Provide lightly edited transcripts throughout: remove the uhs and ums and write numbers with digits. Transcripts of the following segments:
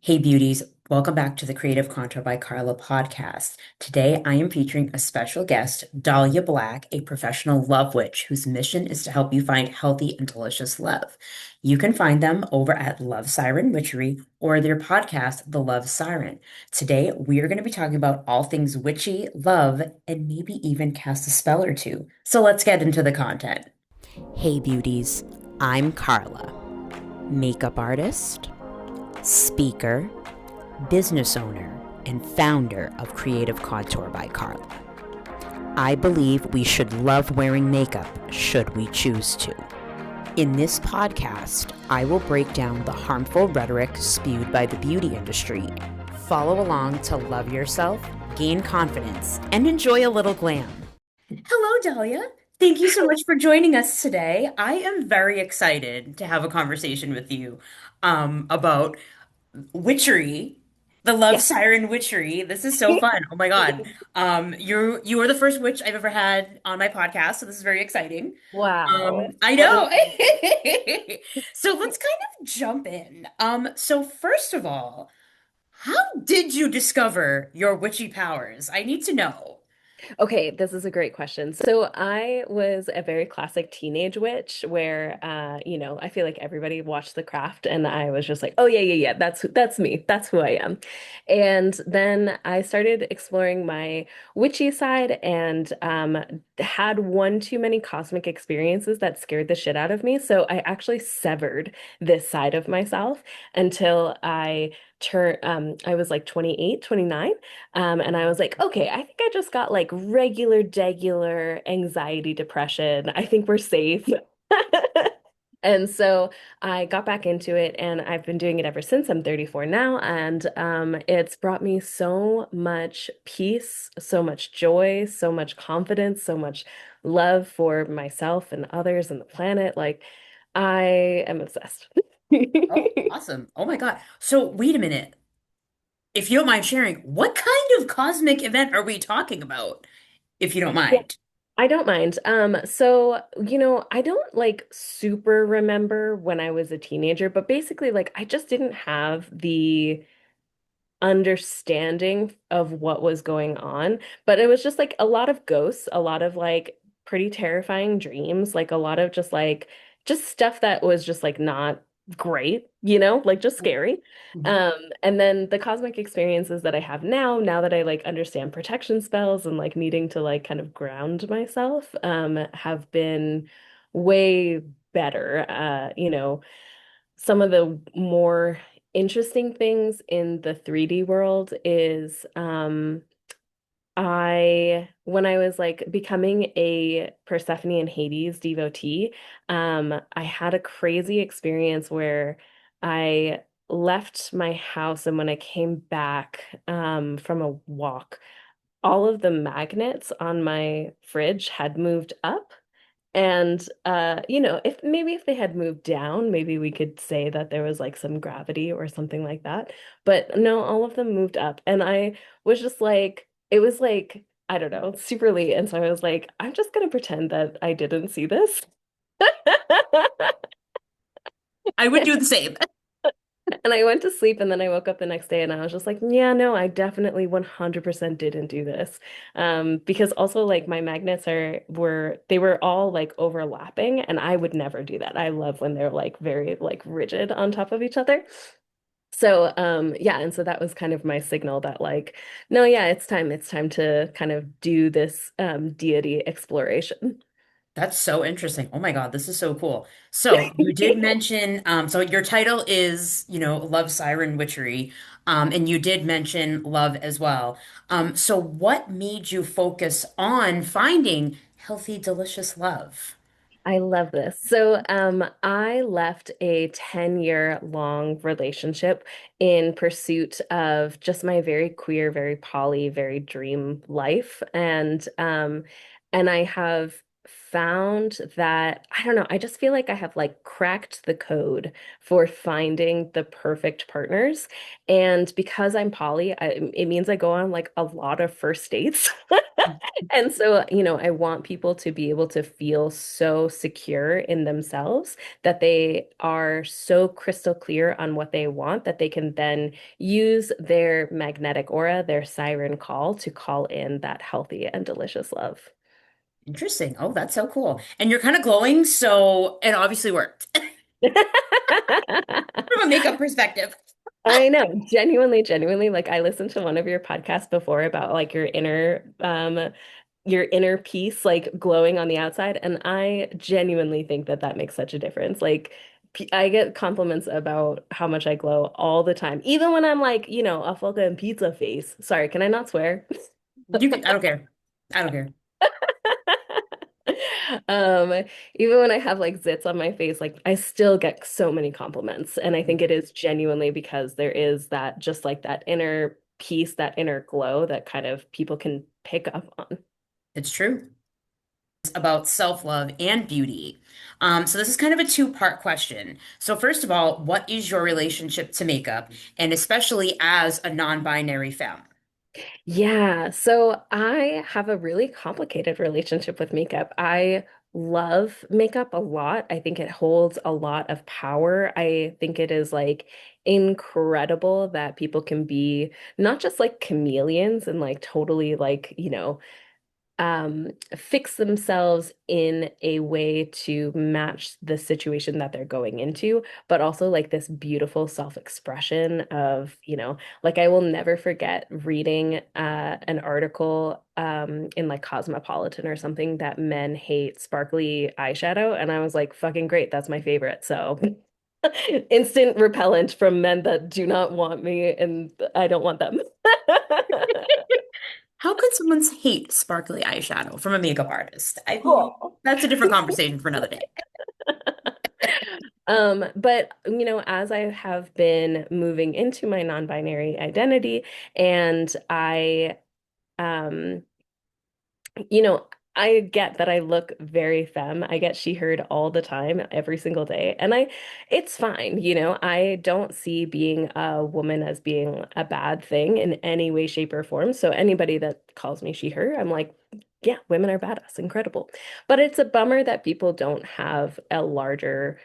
Hey beauties, welcome back to the Creative Contour by Carla podcast. Today I am featuring a special guest, Dalya Black, a professional love witch whose mission is to help you find healthy and delicious love. You can find them over at Love Siren Witchery or their podcast, The Love Siren. Today we are going to be talking about all things witchy, love, and maybe even cast a spell or two. So let's get into the content. Hey beauties, I'm Carla, makeup artist, speaker, business owner, and founder of Creative Contour by Carla. I believe we should love wearing makeup should we choose to. In this podcast, I will break down the harmful rhetoric spewed by the beauty industry. Follow along to love yourself, gain confidence, and enjoy a little glam. Hello, Dahlia. Thank you so much for joining us today. I am very excited to have a conversation with you about Witchery, the Love Yeah. Siren Witchery. This is so fun. Oh my God. You are the first witch I've ever had on my podcast, so this is very exciting. Wow. I What know. an honor. So let's kind of jump in. So first of all, how did you discover your witchy powers? I need to know. Okay, this is a great question. So I was a very classic teenage witch where I feel like everybody watched The Craft and I was just like, "Oh yeah, yeah, yeah, that's me. That's who I am." And then I started exploring my witchy side and had one too many cosmic experiences that scared the shit out of me. So I actually severed this side of myself until I was like 28, 29. And I was like, okay, I think I just got like regular, degular anxiety, depression. I think we're safe. And so I got back into it and I've been doing it ever since. I'm 34 now, and it's brought me so much peace, so much joy, so much confidence, so much love for myself and others and the planet. Like, I am obsessed. Oh, awesome. Oh my God. So wait a minute. If you don't mind sharing, what kind of cosmic event are we talking about? If you don't mind. I don't mind. I don't like super remember when I was a teenager, but basically, like, I just didn't have the understanding of what was going on. But it was just like a lot of ghosts, a lot of like pretty terrifying dreams, like a lot of just stuff that was just like not great, like just scary. Mhm. And then the cosmic experiences that I have now that I like understand protection spells and like needing to like kind of ground myself, have been way better. Some of the more interesting things in the 3D world is when I was like becoming a Persephone and Hades devotee, I had a crazy experience where I left my house, and when I came back from a walk, all of the magnets on my fridge had moved up. And if they had moved down, maybe we could say that there was like some gravity or something like that. But no, all of them moved up. And I was just like, it was like, I don't know, super late. And so I was like, I'm just gonna pretend that I didn't see this. I would do the same. And I went to sleep, and then I woke up the next day and I was just like, yeah, no, I definitely 100% didn't do this. Because also like my magnets they were all like overlapping, and I would never do that. I love when they're like very like rigid on top of each other. So yeah, and so that was kind of my signal that like, no, yeah, it's time to kind of do this deity exploration. That's so interesting. Oh my God, this is so cool. So you did mention, so your title is, Love Siren Witchery, and you did mention love as well. So what made you focus on finding healthy, delicious love? I love this. So, I left a 10-year long relationship in pursuit of just my very queer, very poly, very dream life. And I have found that I don't know, I just feel like I have like cracked the code for finding the perfect partners. And because I'm poly, it means I go on like a lot of first dates. And so, I want people to be able to feel so secure in themselves that they are so crystal clear on what they want that they can then use their magnetic aura, their siren call to call in that healthy and delicious love. Interesting. Oh, that's so cool. And you're kind of glowing, so it obviously worked from a makeup perspective. I know, genuinely, genuinely. Like I listened to one of your podcasts before about like your inner peace, like glowing on the outside, and I genuinely think that that makes such a difference. Like I get compliments about how much I glow all the time, even when I'm like, a fucking pizza face. Sorry, can I not swear? You can, I don't care. I don't care. Um, Even when I have like zits on my face, like I still get so many compliments. And I think it is genuinely because there is that just like that inner peace, that inner glow that kind of people can pick up on. It's true. It's about self-love and beauty. So this is kind of a two-part question. So first of all, what is your relationship to makeup, and especially as a non-binary femme? Yeah, so I have a really complicated relationship with makeup. I love makeup a lot. I think it holds a lot of power. I think it is like incredible that people can be not just like chameleons and like totally like, fix themselves in a way to match the situation that they're going into, but also like this beautiful self-expression of, like I will never forget reading an article in like Cosmopolitan or something that men hate sparkly eyeshadow. And I was like, fucking great, that's my favorite. So instant repellent from men that do not want me and I don't want them. How could someone hate sparkly eyeshadow from a makeup artist? I mean, Cool. that's a different conversation for another day. But as I have been moving into my non-binary identity, and um, you know, I get that I look very femme. I get she, heard all the time, every single day. And it's fine, I don't see being a woman as being a bad thing in any way, shape, or form. So anybody that calls me she, her, I'm like, yeah, women are badass, incredible. But it's a bummer that people don't have a larger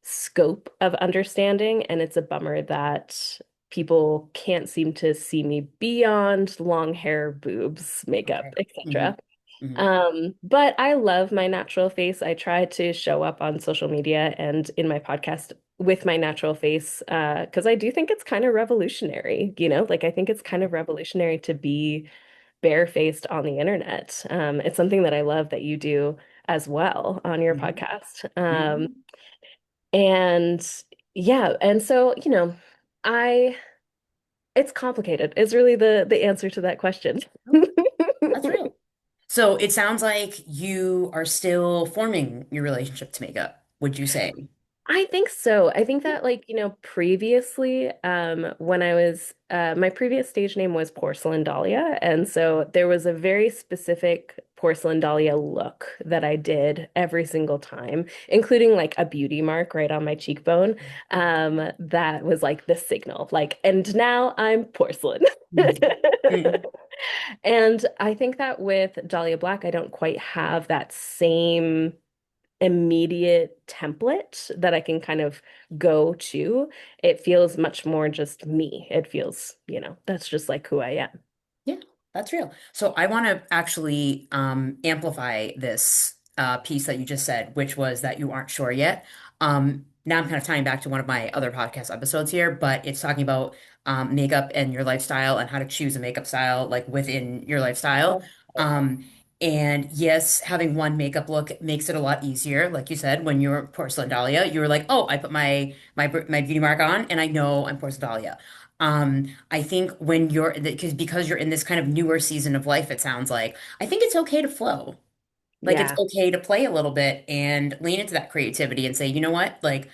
scope of understanding, and it's a bummer that people can't seem to see me beyond long hair, boobs, makeup, Okay. Hmm. etc. Hmm. But I love my natural face. I try to show up on social media and in my podcast with my natural face, because I do think it's kind of revolutionary, like I think it's kind of revolutionary to be barefaced on the internet. It's something that I love that you do as well on your Hmm. podcast. Hmm. And yeah, and so, I it's complicated. It's really the answer to that question. That's real. So it sounds like you are still forming your relationship to makeup, would you say? I think so. I think that like, previously, when I was my previous stage name was Porcelain Dahlia, and so there was a very specific Porcelain Dahlia look that I did every single time, including like a beauty mark right on my cheekbone. That was like the signal, like, and now I'm porcelain. Mhm. Mhm. And I think that with Dahlia Black, I don't quite have that same immediate template that I can kind of go to. It feels much more just me. It feels, that's just like who I am. Yeah, that's real. So I want to actually amplify this piece that you just said, which was that you aren't sure yet. Now I'm kind of tying back to one of my other podcast episodes here, but it's talking about makeup and your lifestyle and how to choose a makeup style like within your lifestyle. Um, and yes, having one makeup look makes it a lot easier. Like you said, when you're Porcelain Dahlia, you were like, oh, I put my beauty mark on, and I know I'm Porcelain Dahlia. I think when you're because you're in this kind of newer season of life, it sounds like I think it's okay to flow. Like it's Yeah. okay to play a little bit and lean into that creativity and say, you know what? Like,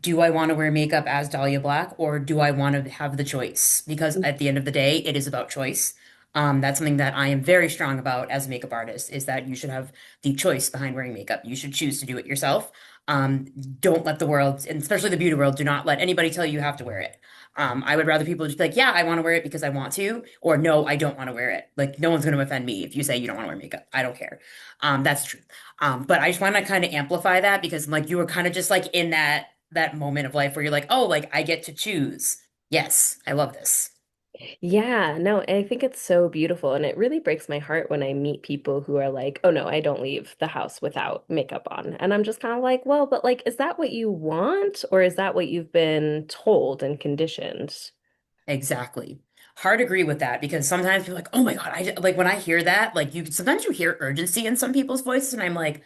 do I want to wear makeup as Dahlia Black or do I want to have the choice? Because at the end of the day, it is about choice. That's something that I am very strong about as a makeup artist is that you should have the choice behind wearing makeup. You should choose to do it yourself. Um, don't let the world, and especially the beauty world, do not let anybody tell you you have to wear it. I would rather people just be like, yeah, I want to wear it because I want to, or no, I don't want to wear it. Like, no one's going to offend me if you say you don't want to wear makeup. I don't care. That's true. But I just want to kind of amplify that because like you were kind of just like in that moment of life where you're like, oh, like I get to choose. Yes, I love this. Yeah, no, I think it's so beautiful. And it really breaks my heart when I meet people who are like, oh no, I don't leave the house without makeup on. And I'm just kind of like, well, but like, is that what you want? Or is that what you've been told and conditioned? Exactly. Hard to agree with that because sometimes you're like, oh my God, like when I hear that, like you sometimes you hear urgency in some people's voices, and I'm like,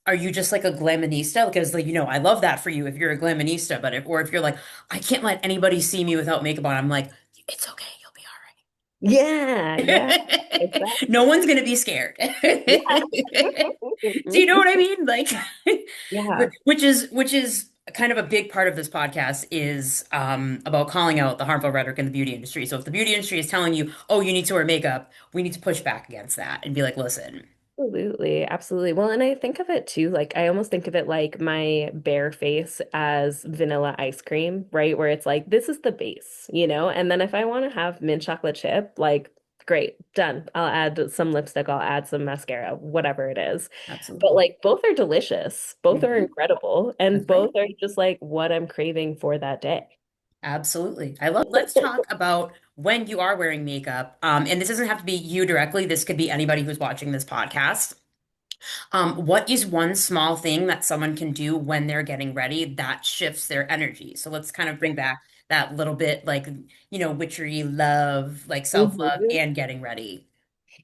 are you just like a glamonista? Because like, I love that for you if you're a glamonista, but if you're like, I can't let anybody see me without makeup on, I'm like, it's okay, you'll be Yeah, yeah, all right. exactly. No one's gonna be scared. Yeah. Do you know what I mean? Like, Yeah, which is kind of a big part of this podcast is about calling out the harmful rhetoric in the beauty industry. So if the beauty industry is telling you, oh, you need to wear makeup, we need to push back against that and be like, listen, absolutely, absolutely. Well, and I think of it too, like I almost think of it like my bare face as vanilla ice cream, right? Where it's like, this is the base, you know? And then if I want to have mint chocolate chip, like, great, done. I'll add some lipstick, I'll add some mascara, whatever it is. But absolutely. like both are delicious, both are Mhm. incredible, and That's right. both are just like what I'm craving for that day. Absolutely. I love, let's talk about when you are wearing makeup. And this doesn't have to be you directly. This could be anybody who's watching this podcast. What is one small thing that someone can do when they're getting ready that shifts their energy? So let's kind of bring back that little bit like, witchery love, like self-love Mhm. and getting ready.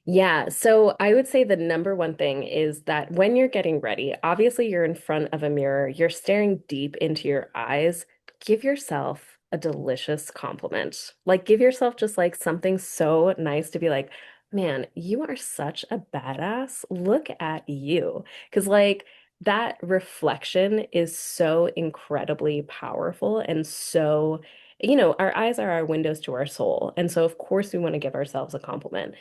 Yeah, so I would say the number one thing is that when you're getting ready, obviously you're in front of a mirror, you're staring deep into your eyes. Give yourself a delicious compliment. Like, give yourself just like something so nice to be like, man, you are such a badass. Look at you. Because, like, that reflection is so incredibly powerful and so, our eyes are our windows to our soul. And so, of course, we want to give ourselves a compliment.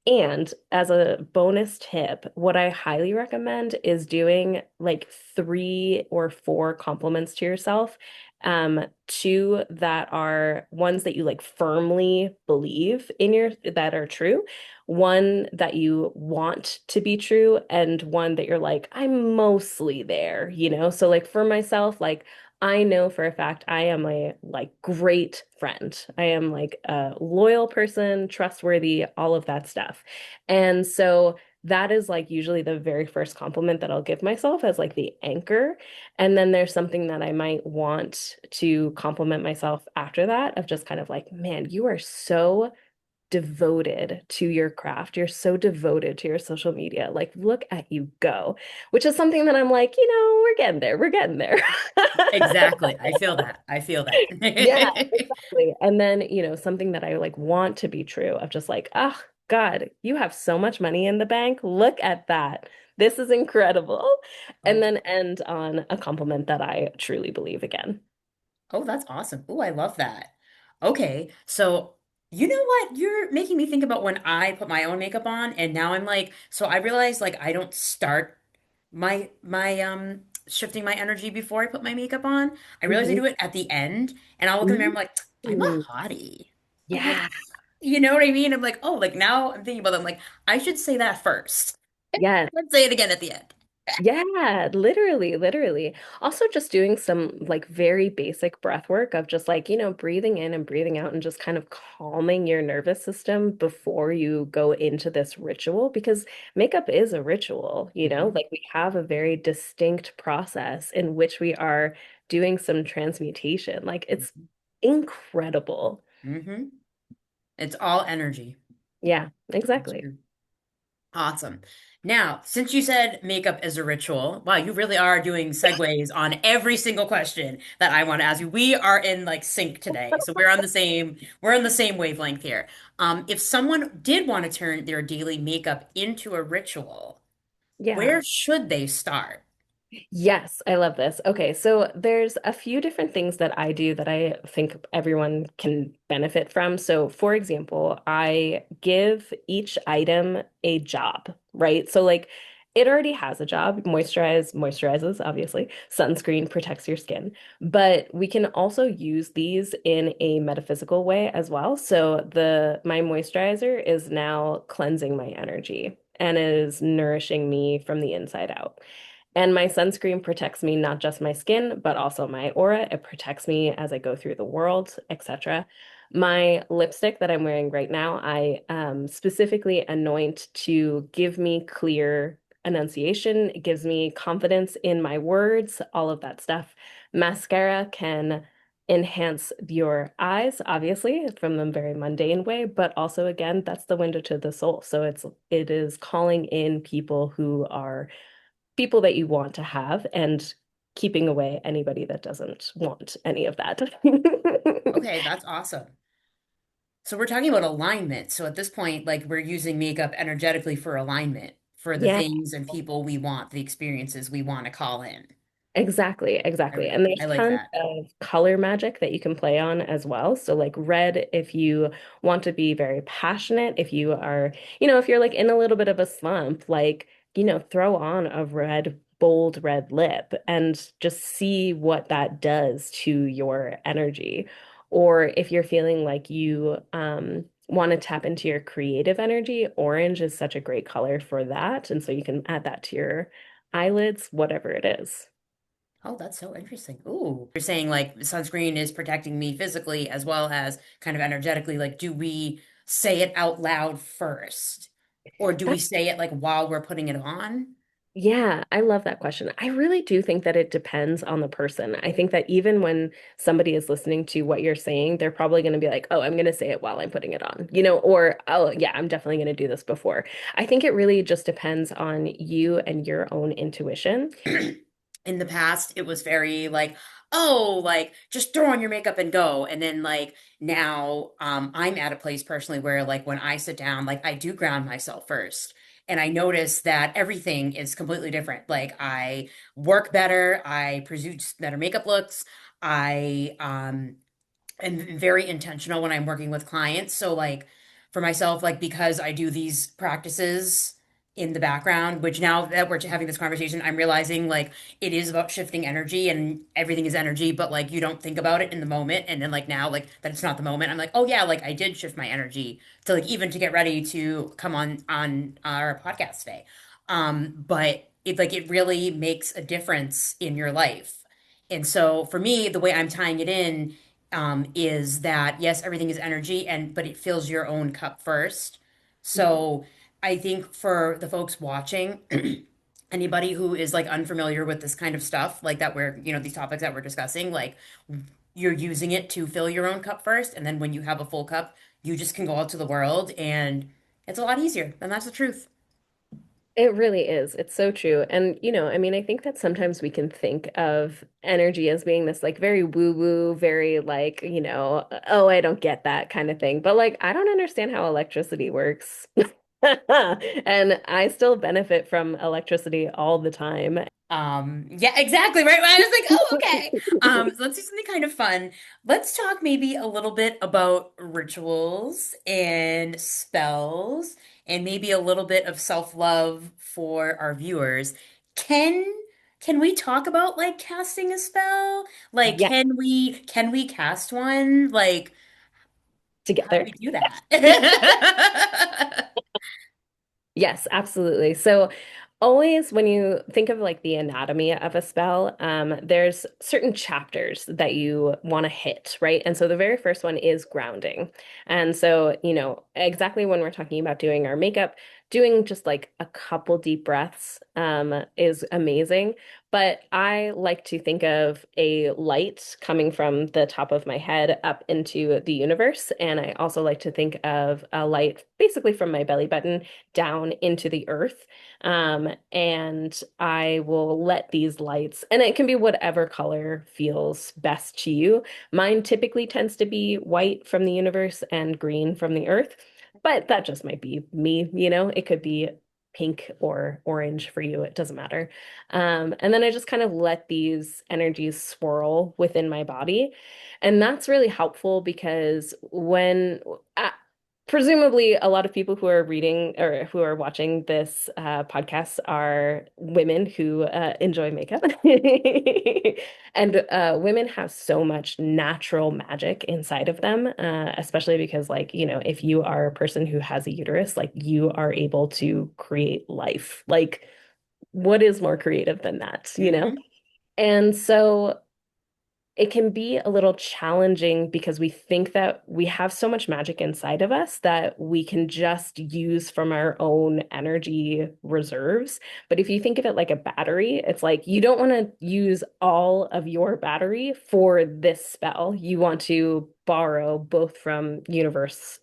And as a bonus tip, what I highly recommend is doing like 3 or 4 compliments to yourself. Two that are ones that you like firmly believe in that are true, one that you want to be true, and one that you're like, I'm mostly there, you know? So like for myself, like I know for a fact I am a like great friend. I am like a loyal person, trustworthy, all of that stuff. And so that is like usually the very first compliment that I'll give myself as like the anchor. And then there's something that I might want to compliment myself after that of just kind of like, man, you are so devoted to your craft. You're so devoted to your social media. Like, look at you go, which is something that I'm like, we're getting there. We're getting there. Exactly. I feel that. I feel that. Yeah, exactly. And then, something that I like want to be true of just like, oh God, you have so much money in the bank. Look at that. This is incredible. And Oh, then end on a compliment that I truly believe again. oh, that's awesome. Oh, I love that. Okay, so you know what? You're making me think about when I put my own makeup on, and now I'm like, so I realized like I don't start my shifting my energy before I put my makeup on. I realize I Mhm. do it at the end, and I'll look in the mirror, I'm like, I'm a Mhm. hottie. I'm like, Yeah. you know what I mean? I'm like, oh, like now I'm thinking about it, I'm like, I should say that first. Yes. Let's say it again at the end. Yeah, literally, literally. Also, just doing some like very basic breath work of just like, breathing in and breathing out and just kind of calming your nervous system before you go into this ritual because makeup is a ritual, Hmm. like we have a very distinct process in which we are doing some transmutation. Like it's incredible. Hmm. It's all energy. Yeah, That's exactly. true. Awesome. Now, since you said makeup is a ritual, wow, you really are doing segues on every single question that I want to ask you. We are in like sync today. So we're on the same wavelength here. If someone did want to turn their daily makeup into a ritual, Yeah. where should they start? Yes, I love this. Okay, so there's a few different things that I do that I think everyone can benefit from. So, for example, I give each item a job, right? So, like, it already has a job. Moisturizes, obviously. Sunscreen protects your skin. But we can also use these in a metaphysical way as well. So, my moisturizer is now cleansing my energy and is nourishing me from the inside out. And my sunscreen protects me, not just my skin, but also my aura. It protects me as I go through the world, etc. My lipstick that I'm wearing right now, I specifically anoint to give me clear enunciation. It gives me confidence in my words, all of that stuff. Mascara can enhance your eyes, obviously, from the very mundane way, but also again, that's the window to the soul. So it is calling in people who are people that you want to have and keeping away anybody that doesn't want any of that. Okay, that's awesome. So we're talking about alignment. So at this point, like we're using makeup energetically for alignment, for the Yeah, things and people we want, the experiences we want to call in. exactly, exactly. And there's I like tons that. of color magic that you can play on as well. So like red, if you want to be very passionate, if you are, if you're like in a little bit of a slump, like, throw on a bold red lip and just see what that does to your energy. Or if you're feeling like you want to tap into your creative energy, orange is such a great color for that. And so you can add that to your eyelids, whatever it is. Oh, that's so interesting. Ooh. You're saying like sunscreen is protecting me physically as well as kind of energetically. Like, do we say it out loud first? Or do we say it like while we're putting it on? Yeah, I love that question. I really do think that it depends on the person. I think that even when somebody is listening to what you're saying, they're probably going to be like, oh, I'm going to say it while I'm putting it on, or, oh, yeah, I'm definitely going to do this before. I think it really just depends on you and your own intuition. In the past, it was very like, oh, like just throw on your makeup and go. And then like now, I'm at a place personally where like when I sit down, like I do ground myself first. And I notice that everything is completely different. Like I work better, I produce better makeup looks. I am very intentional when I'm working with clients. So like for myself, like because I do these practices in the background, which now that we're having this conversation, I'm realizing like it is about shifting energy and everything is energy, but like you don't think about it in the moment. And then like now, like that it's not the moment. I'm like, oh yeah, like I did shift my energy to like even to get ready to come on our podcast today. But it really makes a difference in your life. And so for me, the way I'm tying it in is that yes, everything is energy and but it fills your own cup first. Mhm. So I think for the folks watching, anybody who is like unfamiliar with this kind of stuff, like that we're, these topics that we're discussing, like you're using it to fill your own cup first, and then when you have a full cup, you just can go out to the world and it's a lot easier. And that's the truth. It really is. It's so true. And, I mean, I think that sometimes we can think of energy as being this like very woo-woo, very like, oh, I don't get that kind of thing. But like, I don't understand how electricity works. And I still benefit from electricity all the time. Yeah, exactly, right. I was like, oh, okay. So let's do something kind of fun. Let's talk maybe a little bit about rituals and spells and maybe a little bit of self-love for our viewers. Can can we talk about like casting a spell? Like, Yeah, can we cast one? Like, how do together. we do that? Yes, absolutely. So always when you think of like the anatomy of a spell, there's certain chapters that you want to hit, right? And so the very first one is grounding. And so, exactly when we're talking about doing our makeup, doing just like a couple deep breaths, is amazing. But I like to think of a light coming from the top of my head up into the universe. And I also like to think of a light basically from my belly button down into the earth. And I will let these lights, and it can be whatever color feels best to you. Mine typically tends to be white from the universe and green from the earth, but that just might be me, It could be pink or orange for you. It doesn't matter. And then I just kind of let these energies swirl within my body. And that's really helpful because uh, presumably a lot of people who are reading or who are watching this podcast are women who enjoy makeup. And women have so much natural magic inside of them, especially because, like, if you are a person who has a uterus, like, you are able to create life. Like, what is more creative than that, you know? Hmm. And so it can be a little challenging because we think that we have so much magic inside of us that we can just use from our own energy reserves. But if you think of it like a battery, it's like you don't want to use all of your battery for this spell. You want to borrow both from universe,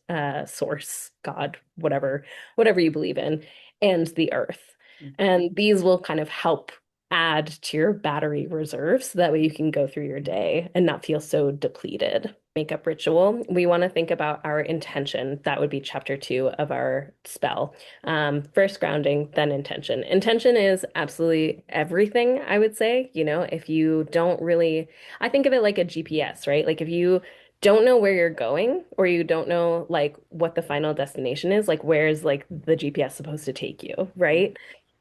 source, God, whatever you believe in, and the earth. And these will kind of help add to your battery reserve so that way you can go through your day and not feel so depleted. Makeup ritual, we want to think about our intention. That would be chapter 2 of our spell. First grounding, then intention. Intention is absolutely everything, I would say. If you don't really, I think of it like a GPS, right? Like if you don't know where you're going or you don't know like what the final destination is, like where's like the GPS supposed to take you, right?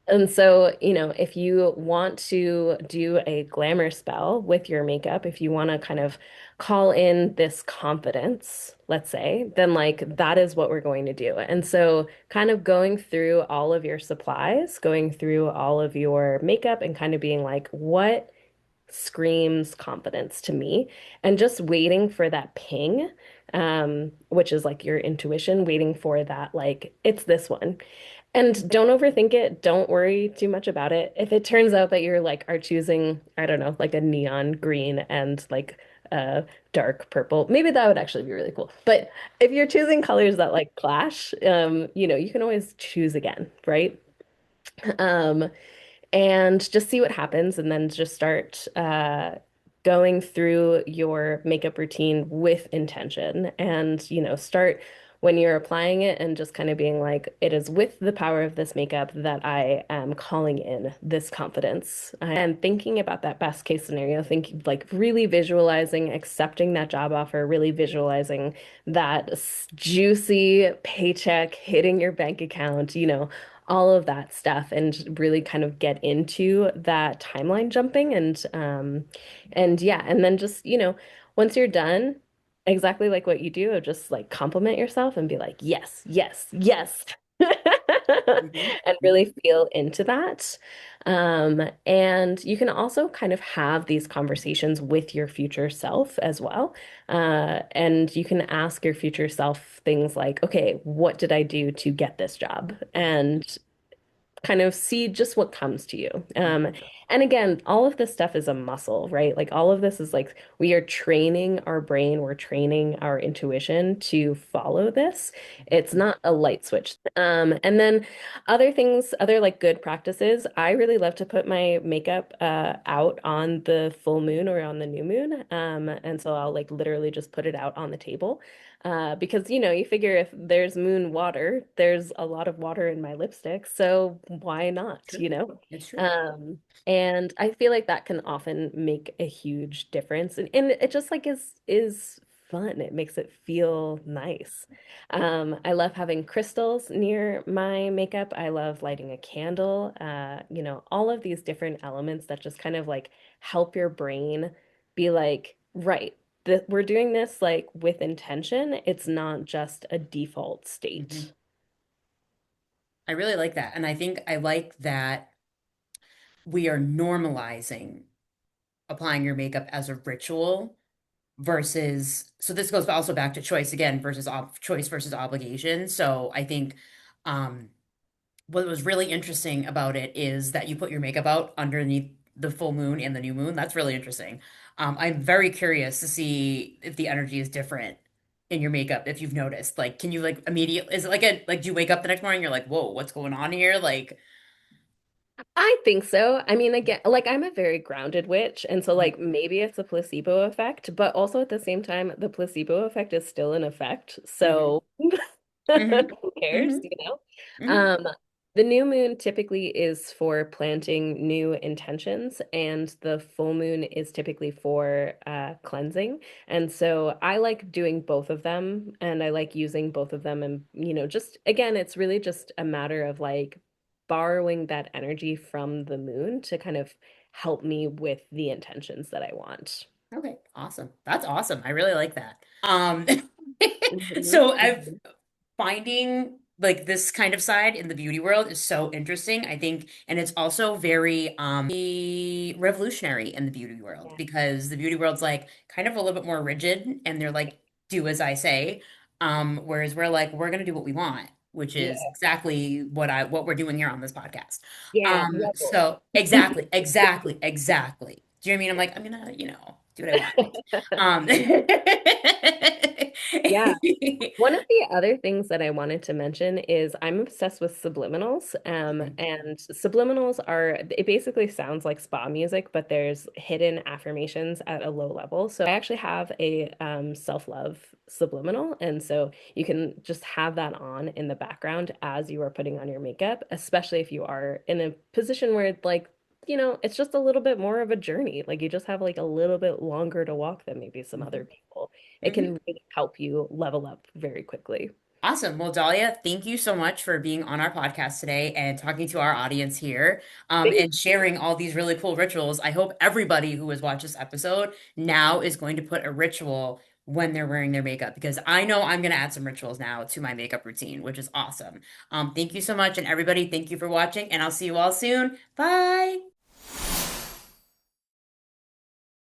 And so, if you want to do a glamour spell with your makeup, if you want to kind of call in this confidence, let's say, then like that is what we're going to do. And so, kind of going through all of your supplies, going through all of your makeup and kind of being like, what screams confidence to me? And just waiting for that ping, which is like your intuition, waiting for that, like, it's this one. And don't overthink it. Don't worry too much about it. If it turns out that you're like are choosing, I don't know, like a neon green and like a dark purple, maybe that would actually be really cool. But if you're choosing colors that like clash, you can always choose again, right? Um, and just see what happens and then just start going through your makeup routine with intention and start when you're applying it and just kind of being like it is with the power of this makeup that I am calling in this confidence and thinking about that best case scenario, thinking like really visualizing accepting that job offer, really visualizing that juicy paycheck hitting your bank account, all of that stuff and really kind of get into that timeline jumping and yeah, and then just, once you're done, exactly like what you do, just like compliment yourself and be like, yes, yes, yes. Hmm. And really feel into that. And you can also kind of have these conversations with your future self as well. And you can ask your future self things like, okay, what did I do to get this job? And kind of see just what comes to you. And again, all of this stuff is a muscle, right? Like all of this is like we are training our brain, we're training our intuition to follow this. It's not a light switch. And then other things, other like good practices, I really love to put my makeup out on the full moon or on the new moon. And so I'll like literally just put it out on the table. Because you figure if there's moon water, there's a lot of water in my lipstick, so why not, True. It's true. And I feel like that can often make a huge difference, and it just like is fun. It makes it feel nice. I love having crystals near my makeup. I love lighting a candle. All of these different elements that just kind of like help your brain be like, right, that we're doing this like with intention. It's not just a default Hmm. state. I really like that. And I think I like that we are normalizing applying your makeup as a ritual versus, so this goes also back to choice again versus choice versus obligation. So I think um, what was really interesting about it is that you put your makeup out underneath the full moon and the new moon. That's really interesting. I'm very curious to see if the energy is different in your makeup, if you've noticed. Like, can you like immediately, is it like, do you wake up the next morning, you're like, whoa, what's going on here? Like, I think so. I mean, again, like I'm a very grounded witch, and so mhm, like maybe it's a placebo effect, but also at the same time, the placebo effect is still an effect. mhm, So mhm, who cares, mhm, mhm, Um, The new moon typically is for planting new intentions, and the full moon is typically for cleansing. And so I like doing both of them, and I like using both of them. And, just again, it's really just a matter of like borrowing that energy from the moon to kind of help me with the intentions that I want. Okay, awesome. That's awesome. I really like that. Mhm, So I've mhm. finding like this kind of side in the beauty world is so interesting, I think, and it's also very revolutionary in the beauty world Yeah. because the beauty world's like kind of a little bit more rigid and they're like, do as I say. Whereas we're like, we're gonna do what we want, which is Yeah. exactly what we're doing here on this podcast. Yeah. Rebel. So exactly. Do you know what I mean? I'm like, I'm gonna, do what I want. Um, Yeah. One of the other things that I wanted to mention is I'm obsessed with subliminals. Okay. And subliminals it basically sounds like spa music, but there's hidden affirmations at a low level. So I actually have a self-love subliminal. And so you can just have that on in the background as you are putting on your makeup, especially if you are in a position where it's like, it's just a little bit more of a journey. Like you just have like a little bit longer to walk than maybe some other Mhm. people. It Mhm. can really help you level up very quickly. Awesome. Well, Dahlia, thank you so much for being on our podcast today and talking to our audience here, Thank and sharing all these really cool rituals. I hope everybody who has watched this episode now is going to put a ritual when they're wearing their makeup because I know I'm going to add some rituals now to my makeup routine, which is awesome. Thank you so much. And everybody, thank you for watching, and I'll see you all soon. Bye.